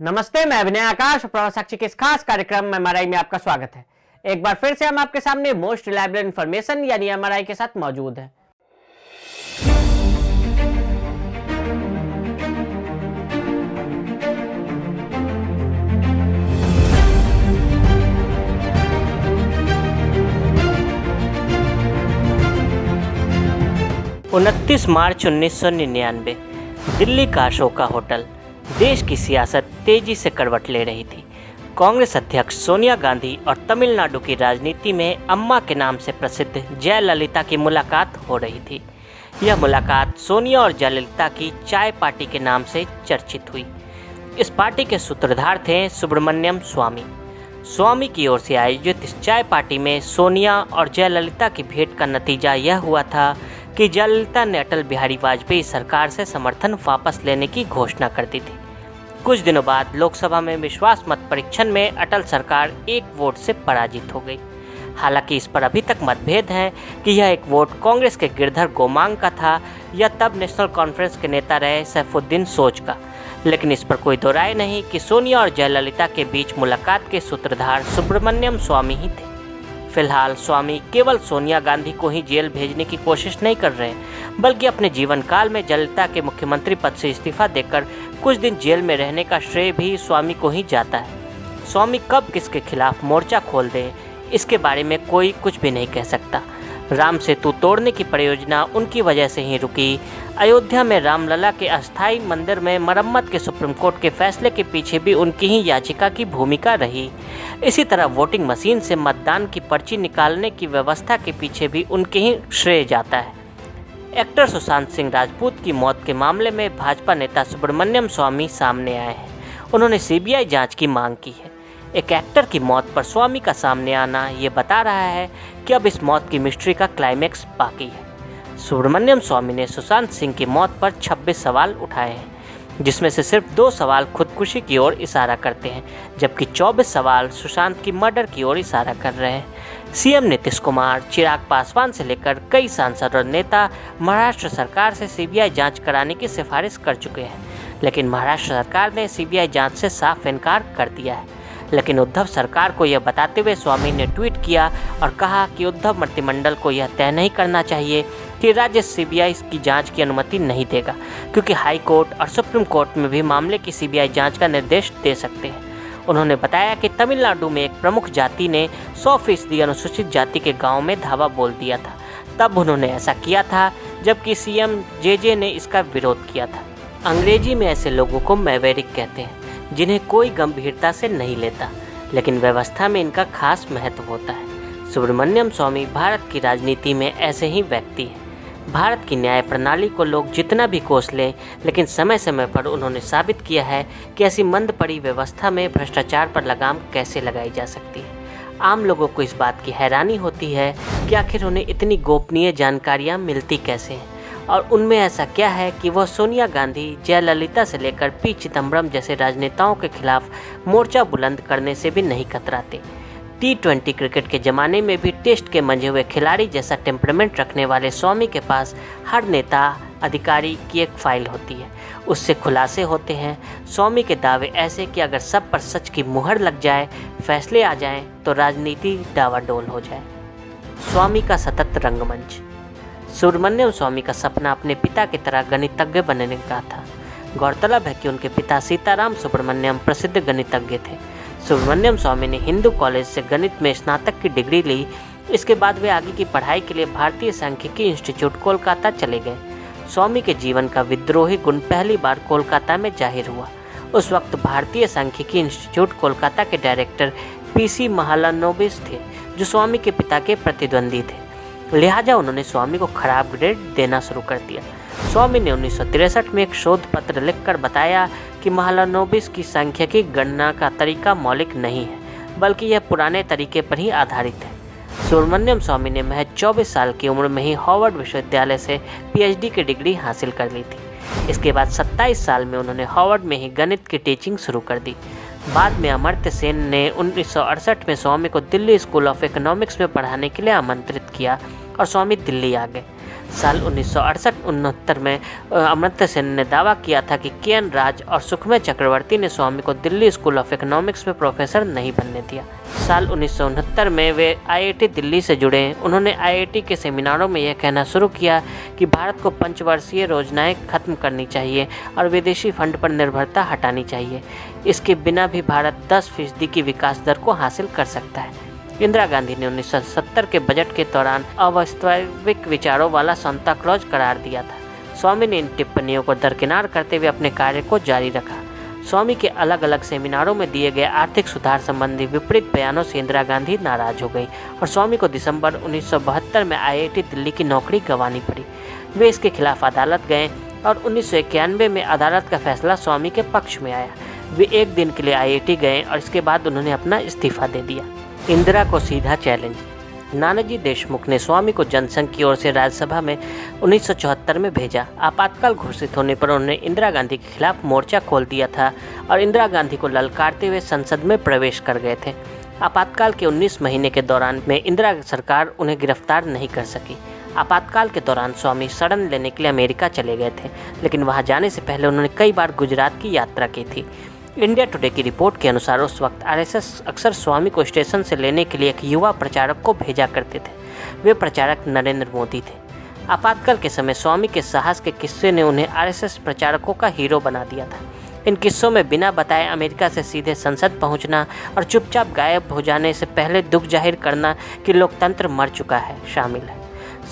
नमस्ते, मैं अभिनय आकाश और साक्षी के इस खास कार्यक्रम में एमआरआई में आपका स्वागत है। एक बार फिर से हम आपके सामने मोस्ट रिलायबल इंफॉर्मेशन यानी एमआरआई के साथ मौजूद हैं। उनतीस मार्च 1999 दिल्ली का अशोका होटल। देश की सियासत तेजी से करवट ले रही थी। कांग्रेस अध्यक्ष सोनिया गांधी और तमिलनाडु की राजनीति में अम्मा के नाम से प्रसिद्ध जयललिता की मुलाकात हो रही थी। यह मुलाकात सोनिया और जयललिता की चाय पार्टी के नाम से चर्चित हुई। इस पार्टी के सूत्रधार थे सुब्रमण्यम स्वामी। स्वामी की ओर से आयोजित इस चाय पार्टी में सोनिया और जयललिता की भेंट का नतीजा यह हुआ था कि जयललिता ने अटल बिहारी वाजपेयी सरकार से समर्थन वापस लेने की घोषणा कर दी थी। कुछ दिनों बाद लोकसभा में विश्वास मत परीक्षण में अटल सरकार एक वोट से पराजित हो गई। हालांकि इस पर अभी तक मतभेद है कि यह एक वोट कांग्रेस के गिरधर गोमांग का था या तब नेशनल कॉन्फ्रेंस के नेता रहे सैफुद्दीन सोज का। लेकिन इस पर कोई दो राय नहीं कि सोनिया और जयललिता के बीच मुलाकात के सूत्रधार सुब्रमण्यम स्वामी ही थे। फिलहाल स्वामी केवल सोनिया गांधी को ही जेल भेजने की कोशिश नहीं कर रहे, बल्कि अपने जीवन काल में जयललिता के मुख्यमंत्री पद से इस्तीफा देकर कुछ दिन जेल में रहने का श्रेय भी स्वामी को ही जाता है। स्वामी कब किसके खिलाफ मोर्चा खोल दें, इसके बारे में कोई कुछ भी नहीं कह सकता। राम सेतु तोड़ने की परियोजना उनकी वजह से ही रुकी। अयोध्या में रामलला के अस्थायी मंदिर में मरम्मत के सुप्रीम कोर्ट के फैसले के पीछे भी उनकी ही याचिका की भूमिका रही। इसी तरह वोटिंग मशीन से मतदान की पर्ची निकालने की व्यवस्था के पीछे भी उनके ही श्रेय जाता है। एक्टर सुशांत सिंह राजपूत की मौत के मामले में भाजपा नेता सुब्रमण्यम स्वामी सामने आए हैं। उन्होंने सीबीआई जांच की मांग की है। एक एक्टर की मौत पर स्वामी का सामने आना ये बता रहा है कि अब इस मौत की मिस्ट्री का क्लाइमैक्स बाकी है। सुब्रमण्यम स्वामी ने सुशांत सिंह की मौत पर 26 सवाल उठाए हैं, जिसमें से सिर्फ 2 सवाल खुदकुशी की ओर इशारा करते हैं, जबकि 24 सवाल सुशांत की मर्डर की ओर इशारा कर रहे हैं। सीएम नीतीश कुमार, चिराग पासवान से लेकर कई सांसद और नेता महाराष्ट्र सरकार से सीबीआई जांच कराने की सिफारिश कर चुके हैं, लेकिन महाराष्ट्र सरकार ने सीबीआई जांच से साफ इनकार कर दिया है। लेकिन उद्धव सरकार को यह बताते हुए स्वामी ने ट्वीट किया और कहा कि उद्धव मंत्रिमंडल को यह तय नहीं करना चाहिए कि राज्य सीबीआई की जांच की अनुमति नहीं देगा, क्योंकि हाई कोर्ट और सुप्रीम कोर्ट में भी मामले की सीबीआई जांच का निर्देश दे सकते हैं। उन्होंने बताया कि तमिलनाडु में एक प्रमुख जाति ने 100% अनुसूचित जाति के गाँव में धावा बोल दिया था। तब उन्होंने ऐसा किया था जबकि सीएम जेजे ने इसका विरोध किया था। अंग्रेजी में ऐसे लोगों को मैवेरिक कहते हैं, जिन्हें कोई गंभीरता से नहीं लेता, लेकिन व्यवस्था में इनका खास महत्व होता है। सुब्रमण्यम स्वामी भारत की राजनीति में ऐसे ही व्यक्ति हैं। भारत की न्याय प्रणाली को लोग जितना भी कोस लें, लेकिन समय समय पर उन्होंने साबित किया है कि ऐसी मंद पड़ी व्यवस्था में भ्रष्टाचार पर लगाम कैसे लगाई जा सकती है। आम लोगों को इस बात की हैरानी होती है कि आखिर उन्हें इतनी गोपनीय जानकारियाँ मिलती कैसे हैं, और उनमें ऐसा क्या है कि वह सोनिया गांधी, जयललिता से लेकर पी चिदम्बरम जैसे राजनेताओं के खिलाफ मोर्चा बुलंद करने से भी नहीं कतराते। T20 क्रिकेट के ज़माने में भी टेस्ट के मंझे हुए खिलाड़ी जैसा टेम्परामेंट रखने वाले स्वामी के पास हर नेता अधिकारी की एक फाइल होती है, उससे खुलासे होते हैं। स्वामी के दावे ऐसे कि अगर सब पर सच की मुहर लग जाए, फैसले आ जाएं, तो राजनीति डावाडोल हो जाए। स्वामी का सतत रंगमंच। सुब्रमण्यम स्वामी का सपना अपने पिता की तरह गणितज्ञ बनने का था। गौरतलब है कि उनके पिता सीताराम सुब्रमण्यम प्रसिद्ध गणितज्ञ थे। सुब्रमण्यम स्वामी ने हिंदू कॉलेज से गणित में स्नातक की डिग्री ली। इसके बाद वे आगे की पढ़ाई के लिए भारतीय सांख्यिकी इंस्टीट्यूट कोलकाता चले गए। स्वामी के जीवन का विद्रोही गुण पहली बार कोलकाता में जाहिर हुआ। उस वक्त भारतीय सांख्यिकी इंस्टीट्यूट कोलकाता के डायरेक्टर PC महालनोबिस थे, जो स्वामी के पिता के प्रतिद्वंदी थे। लिहाजा उन्होंने स्वामी को खराब ग्रेड देना शुरू कर दिया। स्वामी ने 1963 में एक शोध पत्र लिखकर बताया कि महालनोबिस की सांख्यिकी गणना का तरीका मौलिक नहीं है, बल्कि यह पुराने तरीके पर ही आधारित है। सुब्रमण्यम स्वामी ने महज 24 साल की उम्र में ही हार्वर्ड विश्वविद्यालय से PhD की डिग्री हासिल कर ली थी। इसके बाद 27 साल में उन्होंने हार्वर्ड में ही गणित की टीचिंग शुरू कर दी। बाद में अमर्त्य सेन ने 1968 में स्वामी को दिल्ली स्कूल ऑफ इकोनॉमिक्स में पढ़ाने के लिए आमंत्रित किया और स्वामी दिल्ली आ गए। साल 1968-69 में अमर्त्य सेन ने दावा किया था कि के.एन. राज और सुखमय चक्रवर्ती ने स्वामी को दिल्ली स्कूल ऑफ इकोनॉमिक्स में प्रोफेसर नहीं बनने दिया। साल 1969 में वे आईआईटी दिल्ली से जुड़े। उन्होंने आईआईटी के सेमिनारों में यह कहना शुरू किया कि भारत को पंचवर्षीय योजनाएं खत्म करनी चाहिए और विदेशी फंड पर निर्भरता हटानी चाहिए। इसके बिना भी भारत 10% की विकास दर को हासिल कर सकता है। इंदिरा गांधी ने 1970 के बजट के दौरान अवास्तविक विचारों वाला सांता क्लॉज करार दिया था। स्वामी ने इन टिप्पणियों को दरकिनार करते हुए अपने कार्य को जारी रखा। स्वामी के अलग अलग सेमिनारों में दिए गए आर्थिक सुधार संबंधी विपरीत बयानों से इंदिरा गांधी नाराज हो गई और स्वामी को दिसंबर 1972 में आईआईटी दिल्ली की नौकरी गंवानी पड़ी। वे इसके खिलाफ अदालत गए और 1991 में अदालत का फैसला स्वामी के पक्ष में आया। वे एक दिन के लिए आईआईटी गए और इसके बाद उन्होंने अपना इस्तीफा दे दिया। इंदिरा को सीधा चैलेंज। नानाजी देशमुख ने स्वामी को जनसंघ की ओर से राज्यसभा में 1974 में भेजा। आपातकाल घोषित होने पर उन्होंने इंदिरा गांधी के खिलाफ मोर्चा खोल दिया था और इंदिरा गांधी को ललकारते हुए संसद में प्रवेश कर गए थे। आपातकाल के 19 महीने के दौरान में इंदिरा सरकार उन्हें गिरफ्तार नहीं कर सकी। आपातकाल के दौरान स्वामी शरण लेने के लिए अमेरिका चले गए थे, लेकिन वहां जाने से पहले उन्होंने कई बार गुजरात की यात्रा की थी। इंडिया टुडे की रिपोर्ट के अनुसार उस वक्त आरएसएस अक्सर स्वामी को स्टेशन से लेने के लिए एक युवा प्रचारक को भेजा करते थे। वे प्रचारक नरेंद्र मोदी थे। आपातकाल के समय स्वामी के साहस के किस्से ने उन्हें आरएसएस प्रचारकों का हीरो बना दिया था। इन किस्सों में बिना बताए अमेरिका से सीधे संसद पहुंचना और चुपचाप गायब हो जाने से पहले दुख जाहिर करना कि लोकतंत्र मर चुका है शामिल है।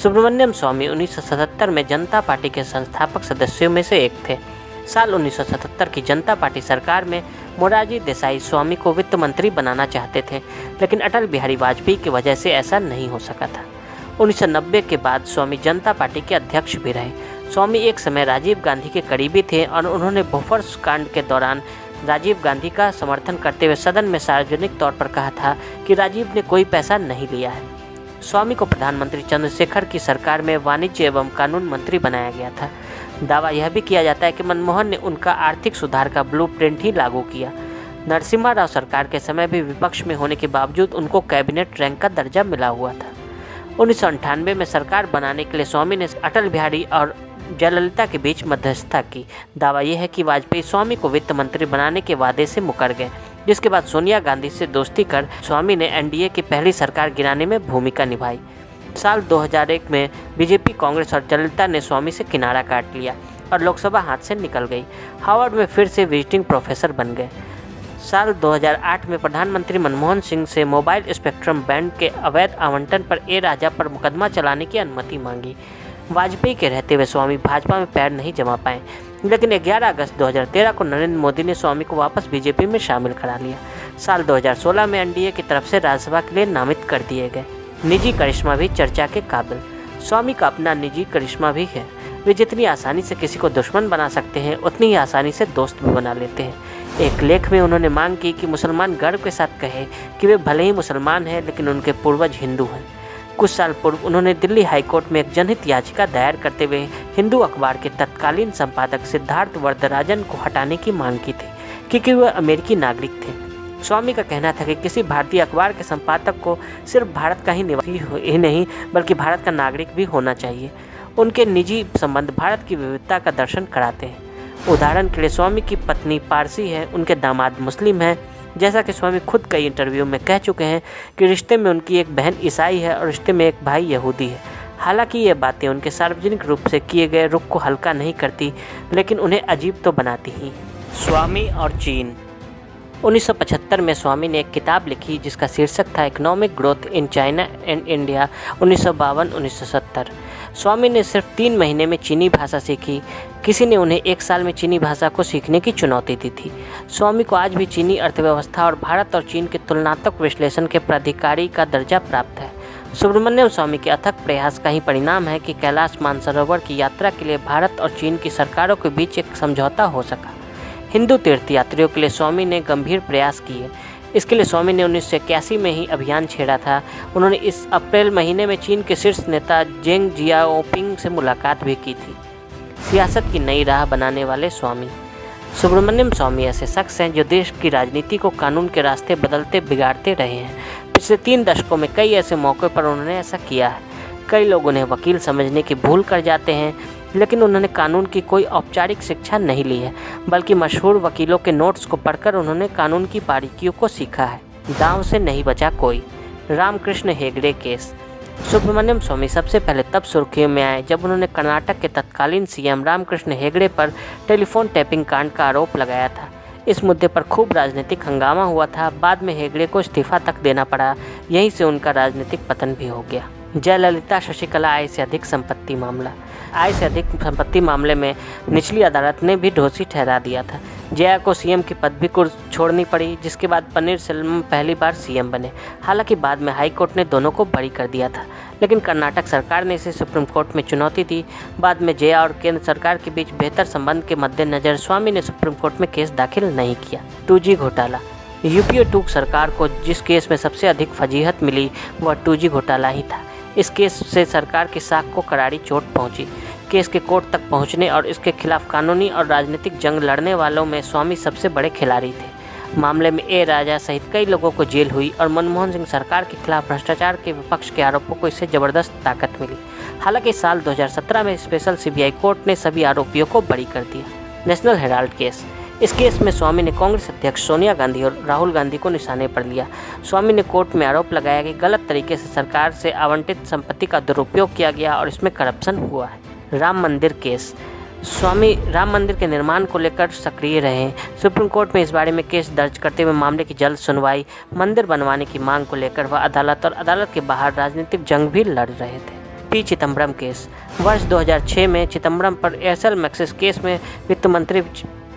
सुब्रमण्यम स्वामी 1977 में जनता पार्टी के संस्थापक सदस्यों में से एक थे। साल 1977 की जनता पार्टी सरकार में मोरारजी देसाई स्वामी को वित्त मंत्री बनाना चाहते थे, लेकिन अटल बिहारी वाजपेयी की वजह से ऐसा नहीं हो सका था। 1990 के बाद स्वामी जनता पार्टी के अध्यक्ष भी रहे। स्वामी एक समय राजीव गांधी के करीबी थे और उन्होंने बोफोर्स कांड के दौरान राजीव गांधी का समर्थन करते हुए सदन में सार्वजनिक तौर पर कहा था कि राजीव ने कोई पैसा नहीं लिया है। स्वामी को प्रधानमंत्री चंद्रशेखर की सरकार में वाणिज्य एवं कानून मंत्री बनाया गया था। दावा यह भी किया जाता है कि मनमोहन ने उनका आर्थिक सुधार का ब्लूप्रिंट ही लागू किया। नरसिम्हा राव सरकार के समय भी विपक्ष में होने के बावजूद उनको कैबिनेट रैंक का दर्जा मिला हुआ था। 1998 में सरकार बनाने के लिए स्वामी ने अटल बिहारी और जयललिता के बीच मध्यस्थता की। दावा यह है कि वाजपेयी स्वामी को वित्त मंत्री बनाने के वादे से मुकर गए, जिसके बाद सोनिया गांधी से दोस्ती कर स्वामी ने एनडीए की पहली सरकार गिराने में भूमिका निभाई। साल 2001 में बीजेपी, कांग्रेस और जयललिता ने स्वामी से किनारा काट लिया और लोकसभा हाथ से निकल गई। हार्वर्ड में फिर से विजिटिंग प्रोफेसर बन गए। साल 2008 में प्रधानमंत्री मनमोहन सिंह से मोबाइल स्पेक्ट्रम बैंड के अवैध आवंटन पर ए राजा पर मुकदमा चलाने की अनुमति मांगी। वाजपेयी के रहते हुए स्वामी भाजपा में पैर नहीं जमा पाए, लेकिन 11 अगस्त 2013 को नरेंद्र मोदी ने स्वामी को वापस बीजेपी में शामिल करा लिया। साल 2016 में एनडीए की तरफ से राज्यसभा के लिए नामित कर दिए गए। निजी करिश्मा भी चर्चा के काबिल। स्वामी का अपना निजी करिश्मा भी है। वे जितनी आसानी से किसी को दुश्मन बना सकते हैं, उतनी ही आसानी से दोस्त भी बना लेते हैं। एक लेख में उन्होंने मांग की कि मुसलमान गर्व के साथ कहे कि वे भले ही मुसलमान हैं, लेकिन उनके पूर्वज हिंदू हैं। कुछ साल पूर्व उन्होंने दिल्ली हाईकोर्ट में एक जनहित याचिका दायर करते हुए हिंदू अखबार के तत्कालीन संपादक सिद्धार्थ वरदराजन को हटाने की मांग की थी, क्योंकि वे अमेरिकी नागरिक थे। स्वामी का कहना था कि किसी भारतीय अखबार के संपादक को सिर्फ भारत का ही निवासी ही नहीं, बल्कि भारत का नागरिक भी होना चाहिए। उनके निजी संबंध भारत की विविधता का दर्शन कराते हैं। उदाहरण के लिए स्वामी की पत्नी पारसी है, उनके दामाद मुस्लिम हैं। जैसा कि स्वामी खुद कई इंटरव्यू में कह चुके हैं कि रिश्ते में उनकी एक बहन ईसाई है और रिश्ते में एक भाई यहूदी है। हालांकि ये बातें उनके सार्वजनिक रूप से किए गए रुख को हल्का नहीं करती, लेकिन उन्हें अजीब तो बनाती ही। स्वामी और चीन। 1975 में स्वामी ने एक किताब लिखी जिसका शीर्षक था economic growth in China and India 1952-1970। स्वामी ने सिर्फ 3 महीने में चीनी भाषा सीखी। किसी ने उन्हें 1 साल में चीनी भाषा को सीखने की चुनौती दी थी। स्वामी को आज भी चीनी अर्थव्यवस्था और भारत और चीन के तुलनात्मक विश्लेषण के प्राधिकारी का दर्जा प्राप्त है। सुब्रमण्यम स्वामी के अथक प्रयास का ही परिणाम है कि कैलाश मानसरोवर की यात्रा के लिए भारत और चीन की सरकारों के बीच एक समझौता हो सका। हिंदू तीर्थयात्रियों के लिए स्वामी ने गंभीर प्रयास किए। इसके लिए स्वामी ने 1981 में ही अभियान छेड़ा था। उन्होंने इस अप्रैल महीने में चीन के शीर्ष नेता जेंग जियाओपिंग से मुलाकात भी की थी। सियासत की नई राह बनाने वाले स्वामी। सुब्रमण्यम स्वामी ऐसे शख्स हैं जो देश की राजनीति को कानून के रास्ते बदलते बिगाड़ते रहे हैं। पिछले 3 दशकों में कई ऐसे मौक़ों पर उन्होंने ऐसा किया है। कई लोग उन्हें वकील समझने की भूल कर जाते हैं, लेकिन उन्होंने कानून की कोई औपचारिक शिक्षा नहीं ली है, बल्कि मशहूर वकीलों के नोट्स को पढ़कर उन्होंने कानून की बारीकियों को सीखा है। दांव से नहीं बचा कोई। रामकृष्ण हेगड़े केस। सुब्रमण्यम स्वामी सबसे पहले तब सुर्खियों में आए जब उन्होंने कर्नाटक के तत्कालीन सीएम रामकृष्ण हेगड़े पर टेलीफोन टैपिंग कांड का आरोप लगाया था। इस मुद्दे पर खूब राजनीतिक हंगामा हुआ था। बाद में हेगड़े को इस्तीफा तक देना पड़ा। यहीं से उनका राजनीतिक पतन भी हो गया। जयललिता शशिकला आय से अधिक संपत्ति मामला। आय से अधिक संपत्ति मामले में निचली अदालत ने भी दोषी ठहरा दिया था। जया को सीएम की पदवी को छोड़नी पड़ी, जिसके बाद पन्नीरसेल्वम पहली बार सीएम बने। हालांकि बाद में हाई कोर्ट ने दोनों को बरी कर दिया था, लेकिन कर्नाटक सरकार ने इसे सुप्रीम कोर्ट में चुनौती दी। बाद में जया और केंद्र सरकार के बीच बेहतर संबंध के मद्देनजर स्वामी ने सुप्रीम कोर्ट में केस दाखिल नहीं किया। 2G घोटाला। यूपीए 2 सरकार को जिस केस में सबसे अधिक फजीहत मिली वह 2G घोटाला ही था। इस केस से सरकार की साख को करारी चोट पहुंची। केस के कोर्ट तक पहुंचने और इसके खिलाफ कानूनी और राजनीतिक जंग लड़ने वालों में स्वामी सबसे बड़े खिलाड़ी थे। मामले में ए राजा सहित कई लोगों को जेल हुई और मनमोहन सिंह सरकार के खिलाफ भ्रष्टाचार के विपक्ष के आरोपों को इससे जबरदस्त ताकत मिली। हालांकि साल 2017 में स्पेशल सीबीआई कोर्ट ने सभी आरोपियों को बरी कर दिया। National Herald case. इस केस में स्वामी ने कांग्रेस अध्यक्ष सोनिया गांधी और राहुल गांधी को निशाने पर लिया। स्वामी ने कोर्ट में आरोप लगाया कि गलत तरीके से सरकार से आवंटित संपत्ति का दुरुपयोग किया गया और इसमें करप्शन हुआ है। राम मंदिर केस। स्वामी राम मंदिर के निर्माण को लेकर सक्रिय रहे। सुप्रीम कोर्ट में इस बारे में केस दर्ज करते हुए मामले की जल्द सुनवाई, मंदिर बनवाने की मांग को लेकर वह अदालत और अदालत के बाहर राजनीतिक जंग भी लड़ रहे थे। P Chidambaram case. वर्ष 2006 में चिदम्बरम पर एयरसेल मैक्सिस केस में वित्त मंत्री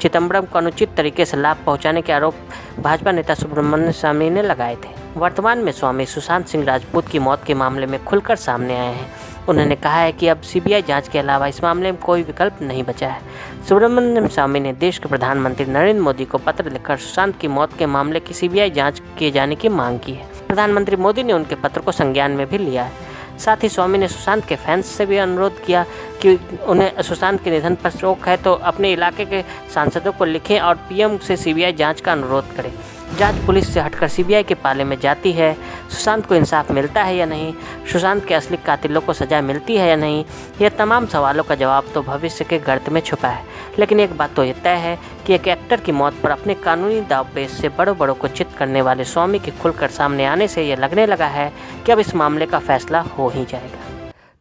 चिदम्बरम को अनुचित तरीके से लाभ पहुंचाने के आरोप भाजपा नेता सुब्रमण्यम स्वामी ने लगाए थे। वर्तमान में स्वामी सुशांत सिंह राजपूत की मौत के मामले में खुलकर सामने आए हैं। उन्होंने कहा है कि अब सीबीआई जांच के अलावा इस मामले में कोई विकल्प नहीं बचा है। सुब्रमण्यम स्वामी ने देश के प्रधानमंत्री नरेंद्र मोदी को पत्र लिखकर सुशांत की मौत के मामले की सीबीआई जांच किए जाने की मांग की है। प्रधानमंत्री मोदी ने उनके पत्र को संज्ञान में भी लिया है। साथ ही स्वामी ने सुशांत के फैंस से भी अनुरोध किया कि उन्हें सुशांत के निधन पर शोक है तो अपने इलाके के सांसदों को लिखें और पीएम से सीबीआई जांच का अनुरोध करें। जांच पुलिस से हटकर सीबीआई के पाले में जाती है। सुशांत को इंसाफ मिलता है या नहीं, सुशांत के असली कातिलों को सजा मिलती है या नहीं, यह तमाम सवालों का जवाब तो भविष्य के गर्त में छुपा है। लेकिन एक बात तो यह तय है कि एक एक्टर की मौत पर अपने कानूनी दावपेच से बड़ों को चित करने वाले स्वामी के खुलकर सामने आने से यह लगने लगा है कि अब इस मामले का फैसला हो ही जाएगा।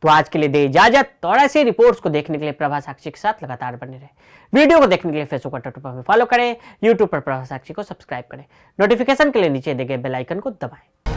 तो आज के लिए दे इजाजत। और ऐसी रिपोर्ट्स को देखने के लिए प्रभा साक्षी के साथ लगातार बने रहे। वीडियो को देखने के लिए फेसबुक और ट्विटर पर फॉलो करें, यूट्यूब पर प्रभा साक्षी को सब्सक्राइब करें, नोटिफिकेशन के लिए नीचे दिए गए बेल आइकन को दबाएं।